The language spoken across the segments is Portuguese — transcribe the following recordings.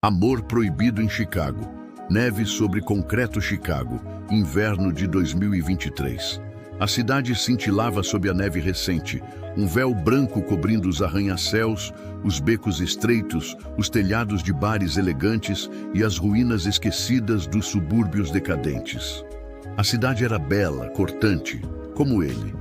Amor proibido em Chicago. Neve sobre concreto Chicago. Inverno de 2023. A cidade cintilava sob a neve recente, um véu branco cobrindo os arranha-céus, os becos estreitos, os telhados de bares elegantes e as ruínas esquecidas dos subúrbios decadentes. A cidade era bela, cortante, como ele.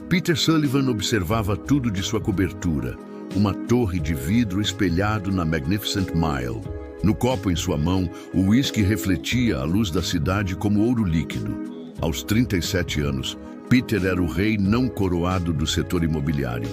Peter Sullivan observava tudo de sua cobertura, uma torre de vidro espelhado na Magnificent Mile. No copo em sua mão, o uísque refletia a luz da cidade como ouro líquido. Aos 37 anos, Peter era o rei não coroado do setor imobiliário.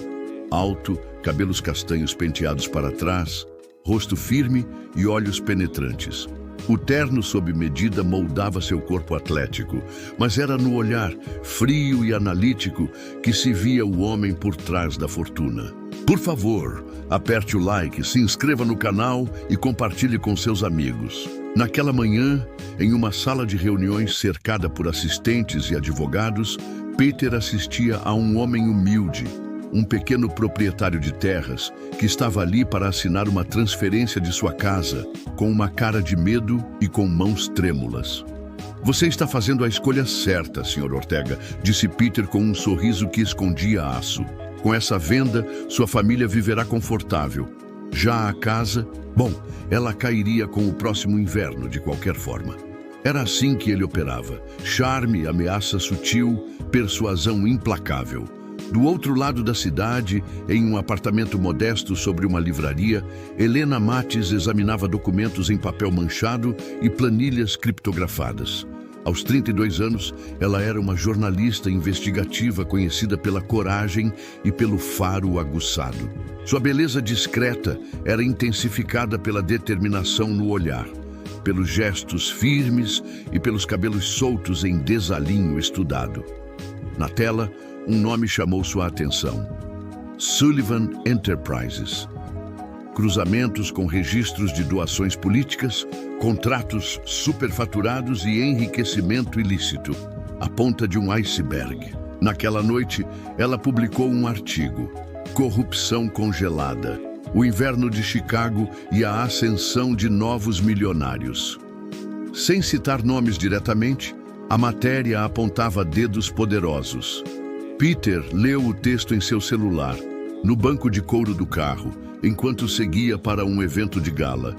Alto, cabelos castanhos penteados para trás, rosto firme e olhos penetrantes. O terno sob medida moldava seu corpo atlético, mas era no olhar, frio e analítico, que se via o homem por trás da fortuna. Por favor, aperte o like, se inscreva no canal e compartilhe com seus amigos. Naquela manhã, em uma sala de reuniões cercada por assistentes e advogados, Peter assistia a um homem humilde, um pequeno proprietário de terras, que estava ali para assinar uma transferência de sua casa, com uma cara de medo e com mãos trêmulas. "Você está fazendo a escolha certa, Sr. Ortega", disse Peter com um sorriso que escondia aço. "Com essa venda, sua família viverá confortável. Já a casa, bom, ela cairia com o próximo inverno de qualquer forma." Era assim que ele operava: charme, ameaça sutil, persuasão implacável. Do outro lado da cidade, em um apartamento modesto sobre uma livraria, Helena Mates examinava documentos em papel manchado e planilhas criptografadas. Aos 32 anos, ela era uma jornalista investigativa conhecida pela coragem e pelo faro aguçado. Sua beleza discreta era intensificada pela determinação no olhar, pelos gestos firmes e pelos cabelos soltos em desalinho estudado. Na tela, um nome chamou sua atenção: Sullivan Enterprises. Cruzamentos com registros de doações políticas, contratos superfaturados e enriquecimento ilícito. A ponta de um iceberg. Naquela noite, ela publicou um artigo: Corrupção congelada. O inverno de Chicago e a ascensão de novos milionários. Sem citar nomes diretamente, a matéria apontava dedos poderosos. Peter leu o texto em seu celular, no banco de couro do carro, enquanto seguia para um evento de gala.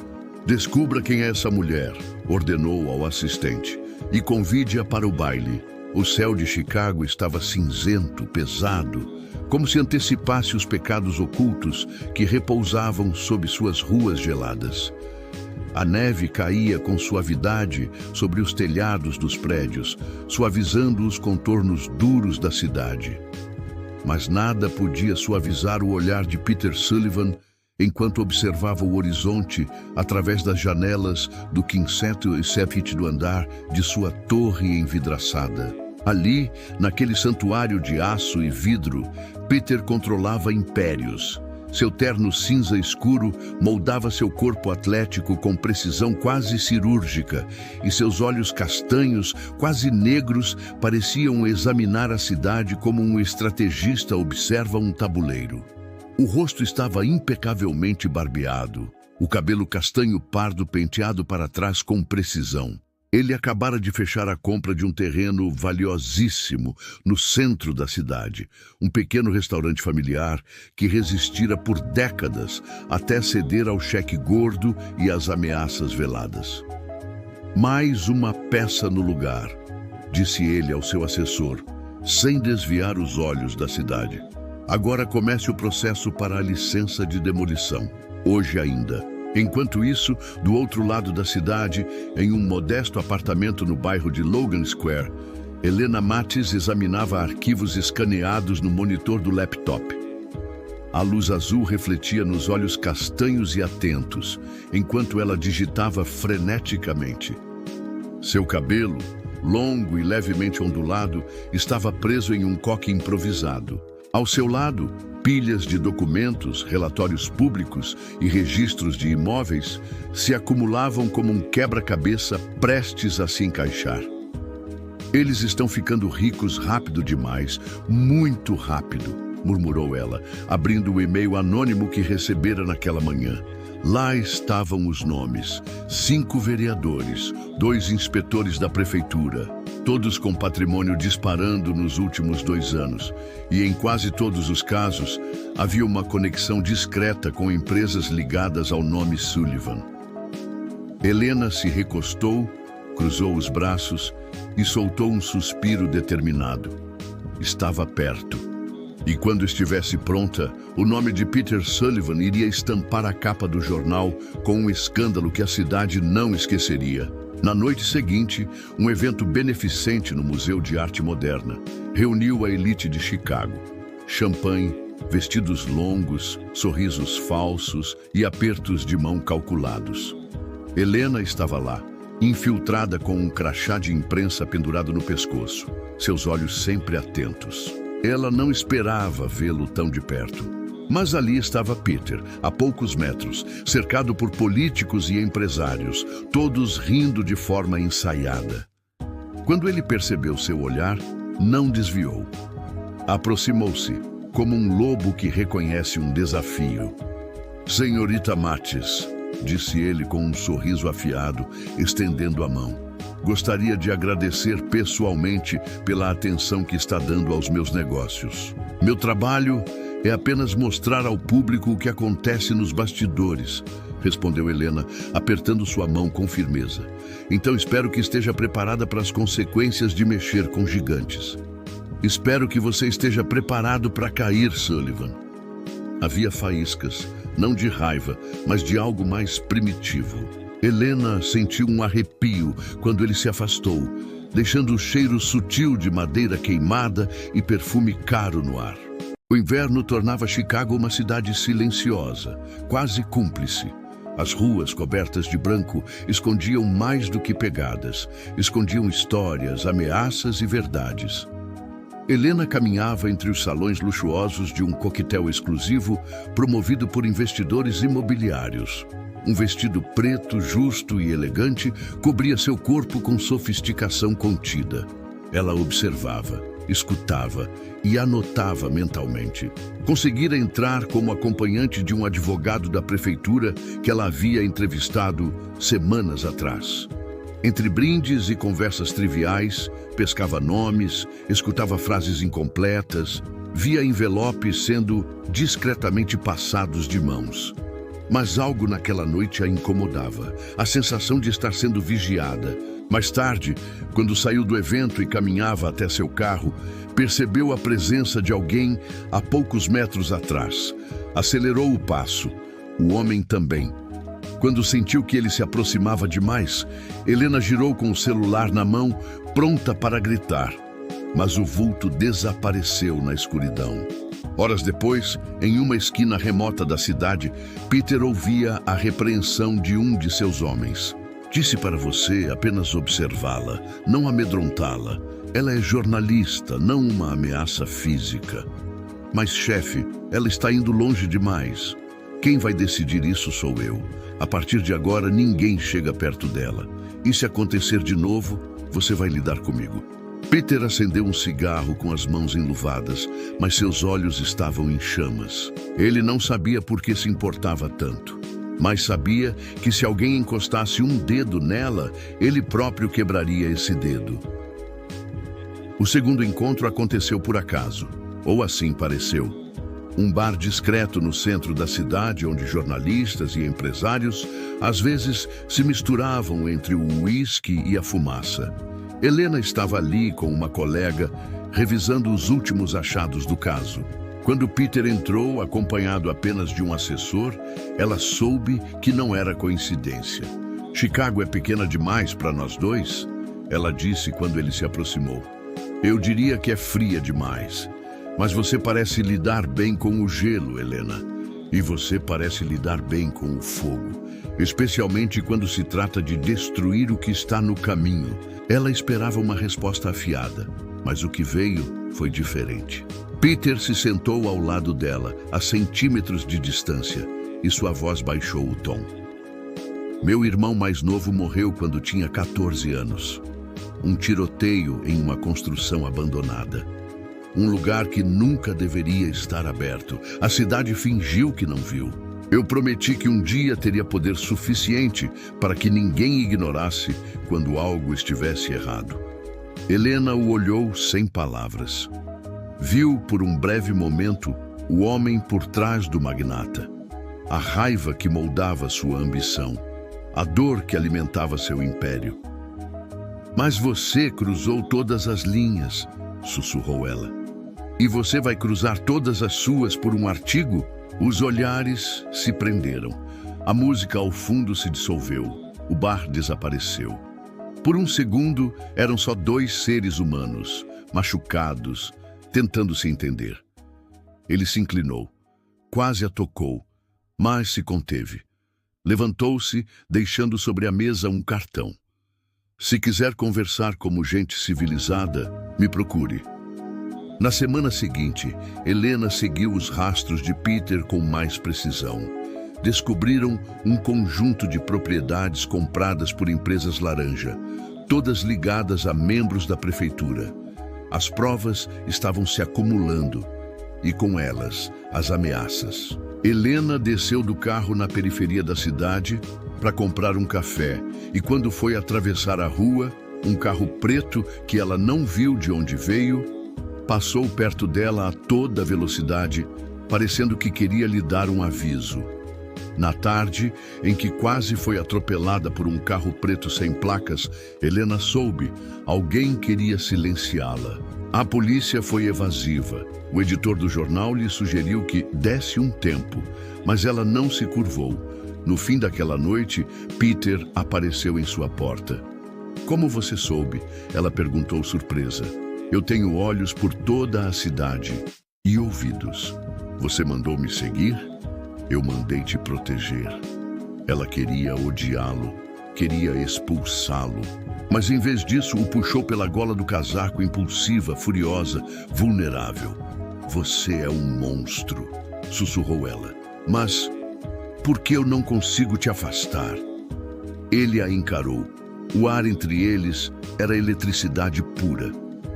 "Descubra quem é essa mulher", ordenou ao assistente, "e convide-a para o baile." O céu de Chicago estava cinzento, pesado, como se antecipasse os pecados ocultos que repousavam sob suas ruas geladas. A neve caía com suavidade sobre os telhados dos prédios, suavizando os contornos duros da cidade. Mas nada podia suavizar o olhar de Peter Sullivan enquanto observava o horizonte através das janelas do 15º andar de sua torre envidraçada. Ali, naquele santuário de aço e vidro, Peter controlava impérios. Seu terno cinza escuro moldava seu corpo atlético com precisão quase cirúrgica, e seus olhos castanhos, quase negros, pareciam examinar a cidade como um estrategista observa um tabuleiro. O rosto estava impecavelmente barbeado, o cabelo castanho pardo penteado para trás com precisão. Ele acabara de fechar a compra de um terreno valiosíssimo no centro da cidade, um pequeno restaurante familiar que resistira por décadas até ceder ao cheque gordo e às ameaças veladas. "Mais uma peça no lugar", disse ele ao seu assessor, sem desviar os olhos da cidade. "Agora comece o processo para a licença de demolição, hoje ainda." Enquanto isso, do outro lado da cidade, em um modesto apartamento no bairro de Logan Square, Helena Mates examinava arquivos escaneados no monitor do laptop. A luz azul refletia nos olhos castanhos e atentos, enquanto ela digitava freneticamente. Seu cabelo, longo e levemente ondulado, estava preso em um coque improvisado. Ao seu lado, pilhas de documentos, relatórios públicos e registros de imóveis se acumulavam como um quebra-cabeça prestes a se encaixar. "Eles estão ficando ricos rápido demais, muito rápido", murmurou ela, abrindo o e-mail anônimo que recebera naquela manhã. Lá estavam os nomes: 5 vereadores, 2 inspetores da prefeitura, todos com patrimônio disparando nos últimos 2 anos. E em quase todos os casos, havia uma conexão discreta com empresas ligadas ao nome Sullivan. Helena se recostou, cruzou os braços e soltou um suspiro determinado. Estava perto. E quando estivesse pronta, o nome de Peter Sullivan iria estampar a capa do jornal com um escândalo que a cidade não esqueceria. Na noite seguinte, um evento beneficente no Museu de Arte Moderna reuniu a elite de Chicago. Champanhe, vestidos longos, sorrisos falsos e apertos de mão calculados. Helena estava lá, infiltrada com um crachá de imprensa pendurado no pescoço, seus olhos sempre atentos. Ela não esperava vê-lo tão de perto. Mas ali estava Peter, a poucos metros, cercado por políticos e empresários, todos rindo de forma ensaiada. Quando ele percebeu seu olhar, não desviou. Aproximou-se, como um lobo que reconhece um desafio. "Senhorita Mates", disse ele com um sorriso afiado, estendendo a mão. "Gostaria de agradecer pessoalmente pela atenção que está dando aos meus negócios. Meu trabalho é apenas mostrar ao público o que acontece nos bastidores", respondeu Helena, apertando sua mão com firmeza. "Então espero que esteja preparada para as consequências de mexer com gigantes. Espero que você esteja preparado para cair, Sullivan." Havia faíscas, não de raiva, mas de algo mais primitivo. Helena sentiu um arrepio quando ele se afastou, deixando o cheiro sutil de madeira queimada e perfume caro no ar. O inverno tornava Chicago uma cidade silenciosa, quase cúmplice. As ruas cobertas de branco escondiam mais do que pegadas, escondiam histórias, ameaças e verdades. Helena caminhava entre os salões luxuosos de um coquetel exclusivo promovido por investidores imobiliários. Um vestido preto, justo e elegante cobria seu corpo com sofisticação contida. Ela observava, escutava e anotava mentalmente. Conseguira entrar como acompanhante de um advogado da prefeitura que ela havia entrevistado semanas atrás. Entre brindes e conversas triviais, pescava nomes, escutava frases incompletas, via envelopes sendo discretamente passados de mãos. Mas algo naquela noite a incomodava, a sensação de estar sendo vigiada. Mais tarde, quando saiu do evento e caminhava até seu carro, percebeu a presença de alguém a poucos metros atrás. Acelerou o passo. O homem também. Quando sentiu que ele se aproximava demais, Helena girou com o celular na mão, pronta para gritar. Mas o vulto desapareceu na escuridão. Horas depois, em uma esquina remota da cidade, Peter ouvia a repreensão de um de seus homens. "Disse para você apenas observá-la, não amedrontá-la. Ela é jornalista, não uma ameaça física." "Mas, chefe, ela está indo longe demais." "Quem vai decidir isso sou eu. A partir de agora, ninguém chega perto dela. E se acontecer de novo, você vai lidar comigo." Peter acendeu um cigarro com as mãos enluvadas, mas seus olhos estavam em chamas. Ele não sabia por que se importava tanto, mas sabia que se alguém encostasse um dedo nela, ele próprio quebraria esse dedo. O segundo encontro aconteceu por acaso, ou assim pareceu. Um bar discreto no centro da cidade, onde jornalistas e empresários às vezes se misturavam entre o uísque e a fumaça. Helena estava ali com uma colega, revisando os últimos achados do caso. Quando Peter entrou, acompanhado apenas de um assessor, ela soube que não era coincidência. "Chicago é pequena demais para nós dois?" ela disse quando ele se aproximou. "Eu diria que é fria demais. Mas você parece lidar bem com o gelo, Helena. E você parece lidar bem com o fogo, especialmente quando se trata de destruir o que está no caminho." Ela esperava uma resposta afiada, mas o que veio foi diferente. Peter se sentou ao lado dela, a centímetros de distância, e sua voz baixou o tom. "Meu irmão mais novo morreu quando tinha 14 anos. Um tiroteio em uma construção abandonada. Um lugar que nunca deveria estar aberto. A cidade fingiu que não viu. Eu prometi que um dia teria poder suficiente para que ninguém ignorasse quando algo estivesse errado. Helena o olhou sem palavras. Viu por um breve momento o homem por trás do magnata, a raiva que moldava sua ambição, a dor que alimentava seu império. Mas você cruzou todas as linhas, sussurrou ela. E você vai cruzar todas as suas por um artigo? Os olhares se prenderam. A música ao fundo se dissolveu. O bar desapareceu. Por um segundo, eram só dois seres humanos, machucados, tentando se entender. Ele se inclinou, quase a tocou, mas se conteve. Levantou-se, deixando sobre a mesa um cartão. Se quiser conversar como gente civilizada, me procure. Na semana seguinte, Helena seguiu os rastros de Peter com mais precisão. Descobriram um conjunto de propriedades compradas por empresas laranja, todas ligadas a membros da prefeitura. As provas estavam se acumulando, e com elas, as ameaças. Helena desceu do carro na periferia da cidade para comprar um café, e quando foi atravessar a rua, um carro preto que ela não viu de onde veio, passou perto dela a toda velocidade, parecendo que queria lhe dar um aviso. Na tarde, em que quase foi atropelada por um carro preto sem placas, Helena soube, alguém queria silenciá-la. A polícia foi evasiva. O editor do jornal lhe sugeriu que desse um tempo, mas ela não se curvou. No fim daquela noite, Peter apareceu em sua porta. Como você soube? Ela perguntou surpresa. Eu tenho olhos por toda a cidade e ouvidos. Você mandou me seguir? Eu mandei te proteger. Ela queria odiá-lo, queria expulsá-lo. Mas em vez disso, o puxou pela gola do casaco, impulsiva, furiosa, vulnerável. Você é um monstro, sussurrou ela. Mas por que eu não consigo te afastar? Ele a encarou. O ar entre eles era eletricidade pura.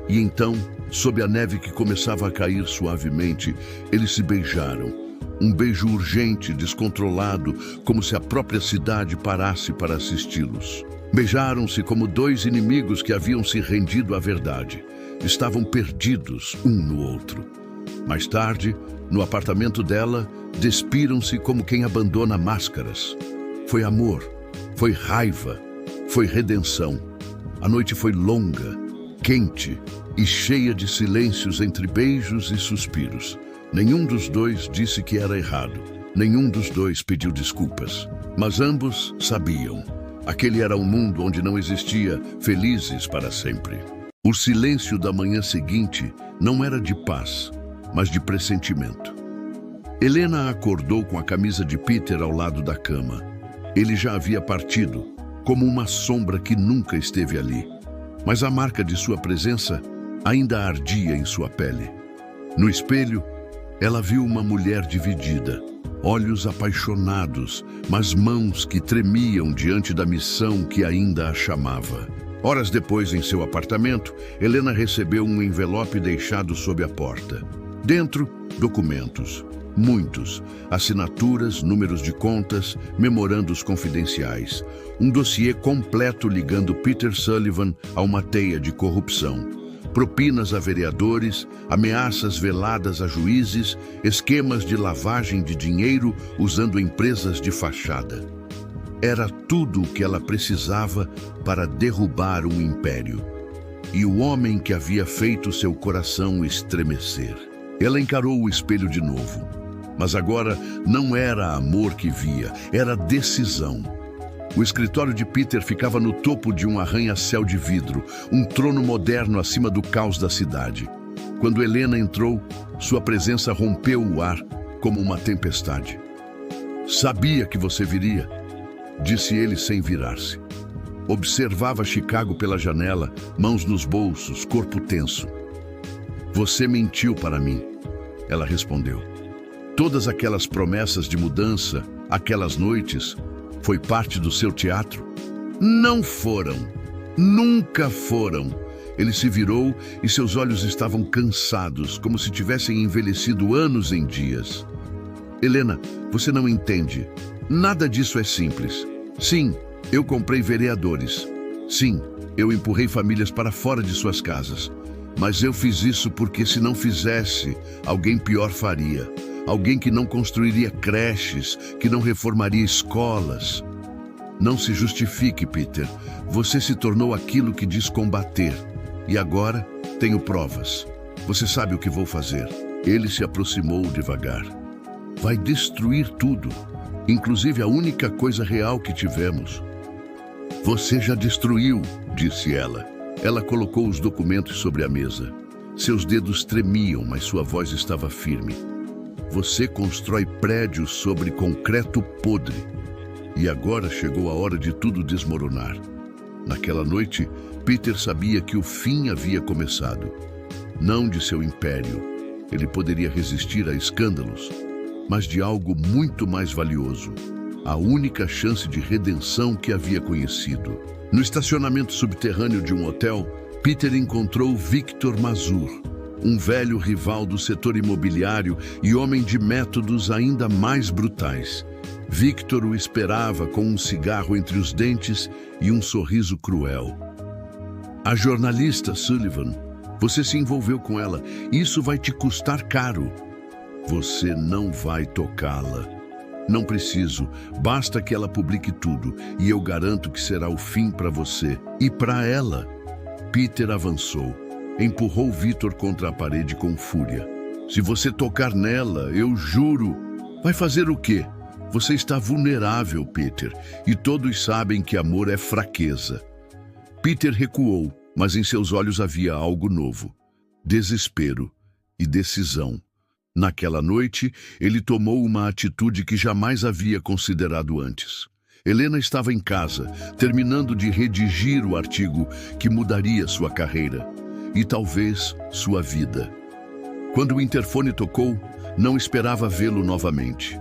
E então, sob a neve que começava a cair suavemente, eles se beijaram. Um beijo urgente, descontrolado, como se a própria cidade parasse para assisti-los. Beijaram-se como dois inimigos que haviam se rendido à verdade. Estavam perdidos um no outro. Mais tarde, no apartamento dela, despiram-se como quem abandona máscaras. Foi amor, foi raiva, foi redenção. A noite foi longa, quente e cheia de silêncios entre beijos e suspiros. Nenhum dos dois disse que era errado. Nenhum dos dois pediu desculpas. Mas ambos sabiam. Aquele era um mundo onde não existia felizes para sempre. O silêncio da manhã seguinte não era de paz, mas de pressentimento. Helena acordou com a camisa de Peter ao lado da cama. Ele já havia partido, como uma sombra que nunca esteve ali. Mas a marca de sua presença ainda ardia em sua pele. No espelho, ela viu uma mulher dividida, olhos apaixonados, mas mãos que tremiam diante da missão que ainda a chamava. Horas depois, em seu apartamento, Helena recebeu um envelope deixado sob a porta. Dentro, documentos. Muitos. Assinaturas, números de contas, memorandos confidenciais. Um dossiê completo ligando Peter Sullivan a uma teia de corrupção. Propinas a vereadores, ameaças veladas a juízes, esquemas de lavagem de dinheiro usando empresas de fachada. Era tudo o que ela precisava para derrubar um império. E o homem que havia feito seu coração estremecer. Ela encarou o espelho de novo. Mas agora não era amor que via, era decisão. O escritório de Peter ficava no topo de um arranha-céu de vidro, um trono moderno acima do caos da cidade. Quando Helena entrou, sua presença rompeu o ar como uma tempestade. Sabia que você viria, disse ele sem virar-se. Observava Chicago pela janela, mãos nos bolsos, corpo tenso. Você mentiu para mim, ela respondeu. Todas aquelas promessas de mudança, aquelas noites, foi parte do seu teatro? Não foram. Nunca foram. Ele se virou e seus olhos estavam cansados, como se tivessem envelhecido anos em dias. Helena, você não entende. Nada disso é simples. Sim, eu comprei vereadores. Sim, eu empurrei famílias para fora de suas casas. Mas eu fiz isso porque se não fizesse, alguém pior faria. Alguém que não construiria creches, que não reformaria escolas. Não se justifique, Peter. Você se tornou aquilo que diz combater. E agora, tenho provas. Você sabe o que vou fazer. Ele se aproximou devagar. Vai destruir tudo, inclusive a única coisa real que tivemos. Você já destruiu, disse ela. Ela colocou os documentos sobre a mesa. Seus dedos tremiam, mas sua voz estava firme. Você constrói prédios sobre concreto podre. E agora chegou a hora de tudo desmoronar. Naquela noite, Peter sabia que o fim havia começado. Não de seu império. Ele poderia resistir a escândalos, mas de algo muito mais valioso. A única chance de redenção que havia conhecido. No estacionamento subterrâneo de um hotel, Peter encontrou Victor Mazur, um velho rival do setor imobiliário e homem de métodos ainda mais brutais. Victor o esperava com um cigarro entre os dentes e um sorriso cruel. A jornalista Sullivan, você se envolveu com ela. Isso vai te custar caro. Você não vai tocá-la. Não preciso. Basta que ela publique tudo e eu garanto que será o fim para você e para ela. Peter avançou. Empurrou Victor contra a parede com fúria. Se você tocar nela, eu juro. Vai fazer o quê? Você está vulnerável, Peter, e todos sabem que amor é fraqueza. Peter recuou, mas em seus olhos havia algo novo. Desespero e decisão. Naquela noite, ele tomou uma atitude que jamais havia considerado antes. Helena estava em casa, terminando de redigir o artigo que mudaria sua carreira e talvez sua vida. Quando o interfone tocou, não esperava vê-lo novamente.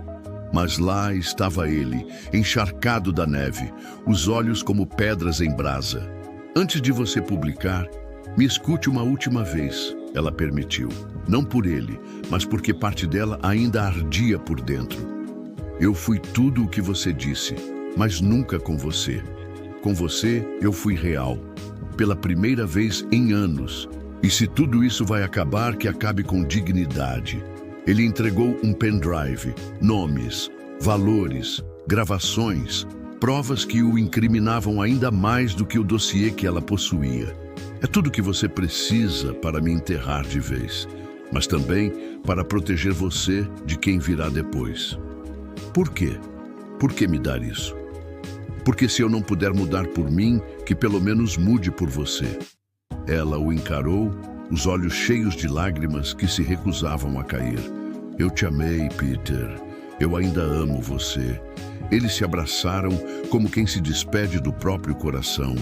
Mas lá estava ele, encharcado da neve, os olhos como pedras em brasa. Antes de você publicar, me escute uma última vez, ela permitiu. Não por ele, mas porque parte dela ainda ardia por dentro. Eu fui tudo o que você disse, mas nunca com você. Com você, eu fui real. Pela primeira vez em anos. E se tudo isso vai acabar, que acabe com dignidade. Ele entregou um pendrive, nomes, valores, gravações, provas que o incriminavam ainda mais do que o dossiê que ela possuía. É tudo que você precisa para me enterrar de vez, mas também para proteger você de quem virá depois. Por quê? Por que me dar isso? Porque se eu não puder mudar por mim, que pelo menos mude por você. Ela o encarou, os olhos cheios de lágrimas que se recusavam a cair. Eu te amei, Peter. Eu ainda amo você. Eles se abraçaram como quem se despede do próprio coração.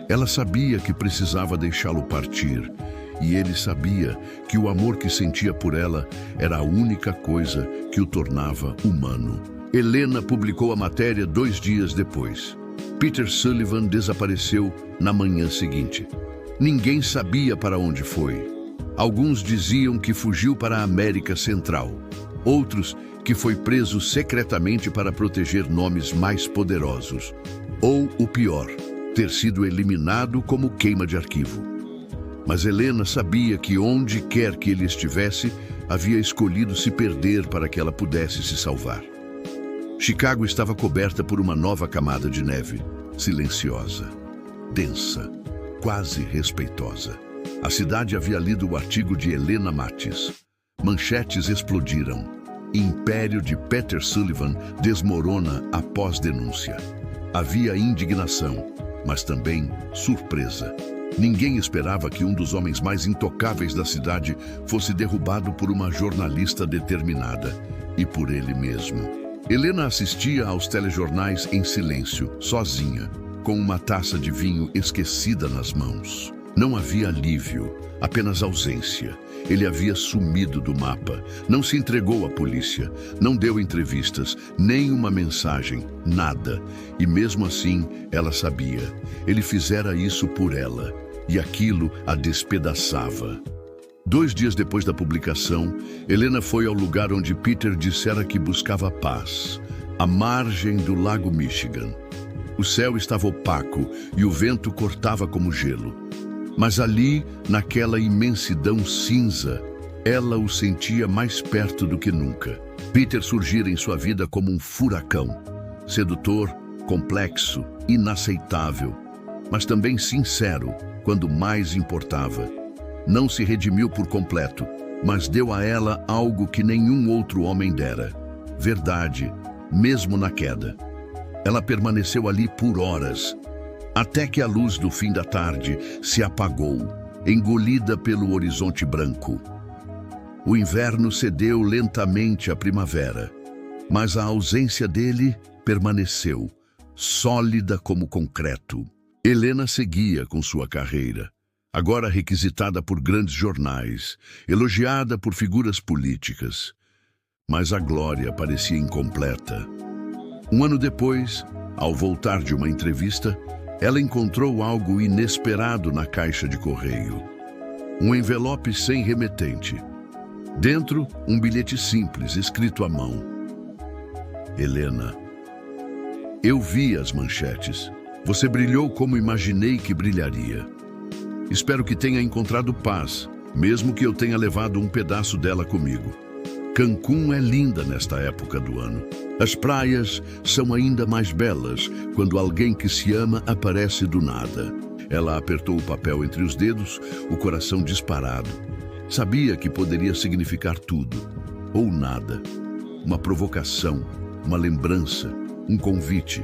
Ela sabia que precisava deixá-lo partir. E ele sabia que o amor que sentia por ela era a única coisa que o tornava humano. Helena publicou a matéria 2 dias depois. Peter Sullivan desapareceu na manhã seguinte. Ninguém sabia para onde foi. Alguns diziam que fugiu para a América Central. Outros que foi preso secretamente para proteger nomes mais poderosos. Ou, o pior, ter sido eliminado como queima de arquivo. Mas Helena sabia que onde quer que ele estivesse, havia escolhido se perder para que ela pudesse se salvar. Chicago estava coberta por uma nova camada de neve, silenciosa, densa, quase respeitosa. A cidade havia lido o artigo de Helena Mattes. Manchetes explodiram. Império de Peter Sullivan desmorona após denúncia. Havia indignação, mas também surpresa. Ninguém esperava que um dos homens mais intocáveis da cidade fosse derrubado por uma jornalista determinada, e por ele mesmo. Helena assistia aos telejornais em silêncio, sozinha, com uma taça de vinho esquecida nas mãos. Não havia alívio, apenas ausência. Ele havia sumido do mapa, não se entregou à polícia, não deu entrevistas, nem uma mensagem, nada. E mesmo assim, ela sabia. Ele fizera isso por ela, e aquilo a despedaçava. 2 dias depois da publicação, Helena foi ao lugar onde Peter dissera que buscava paz, à margem do Lago Michigan. O céu estava opaco e o vento cortava como gelo. Mas ali, naquela imensidão cinza, ela o sentia mais perto do que nunca. Peter surgira em sua vida como um furacão, sedutor, complexo, inaceitável, mas também sincero quando mais importava. Não se redimiu por completo, mas deu a ela algo que nenhum outro homem dera: verdade, mesmo na queda. Ela permaneceu ali por horas, até que a luz do fim da tarde se apagou, engolida pelo horizonte branco. O inverno cedeu lentamente à primavera, mas a ausência dele permaneceu, sólida como concreto. Helena seguia com sua carreira, agora requisitada por grandes jornais, elogiada por figuras políticas. Mas a glória parecia incompleta. 1 ano depois, ao voltar de uma entrevista, ela encontrou algo inesperado na caixa de correio. Um envelope sem remetente. Dentro, um bilhete simples, escrito à mão. Helena, eu vi as manchetes. Você brilhou como imaginei que brilharia. Espero que tenha encontrado paz, mesmo que eu tenha levado um pedaço dela comigo. Cancún é linda nesta época do ano. As praias são ainda mais belas quando alguém que se ama aparece do nada. Ela apertou o papel entre os dedos, o coração disparado. Sabia que poderia significar tudo, ou nada. Uma provocação, uma lembrança, um convite.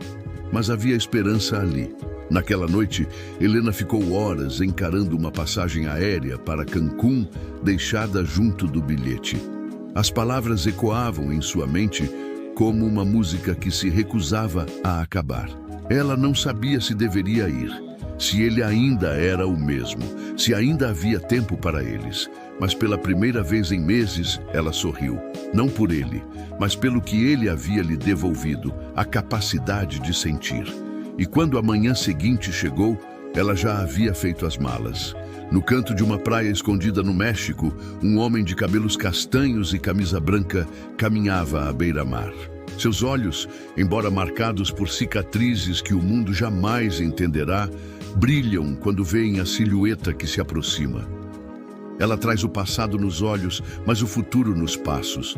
Mas havia esperança ali. Naquela noite, Helena ficou horas encarando uma passagem aérea para Cancún, deixada junto do bilhete. As palavras ecoavam em sua mente como uma música que se recusava a acabar. Ela não sabia se deveria ir, se ele ainda era o mesmo, se ainda havia tempo para eles. Mas pela primeira vez em meses, ela sorriu. Não por ele, mas pelo que ele havia lhe devolvido, a capacidade de sentir. E quando a manhã seguinte chegou, ela já havia feito as malas. No canto de uma praia escondida no México, um homem de cabelos castanhos e camisa branca caminhava à beira-mar. Seus olhos, embora marcados por cicatrizes que o mundo jamais entenderá, brilham quando veem a silhueta que se aproxima. Ela traz o passado nos olhos, mas o futuro nos passos.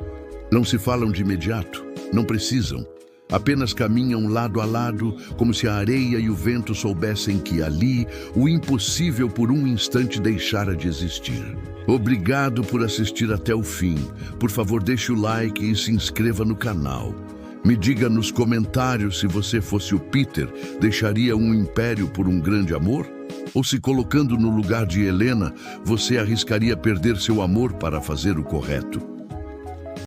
Não se falam de imediato, não precisam. Apenas caminham lado a lado, como se a areia e o vento soubessem que ali o impossível por um instante deixara de existir. Obrigado por assistir até o fim. Por favor, deixe o like e se inscreva no canal. Me diga nos comentários se você fosse o Peter, deixaria um império por um grande amor? Ou se colocando no lugar de Helena, você arriscaria perder seu amor para fazer o correto?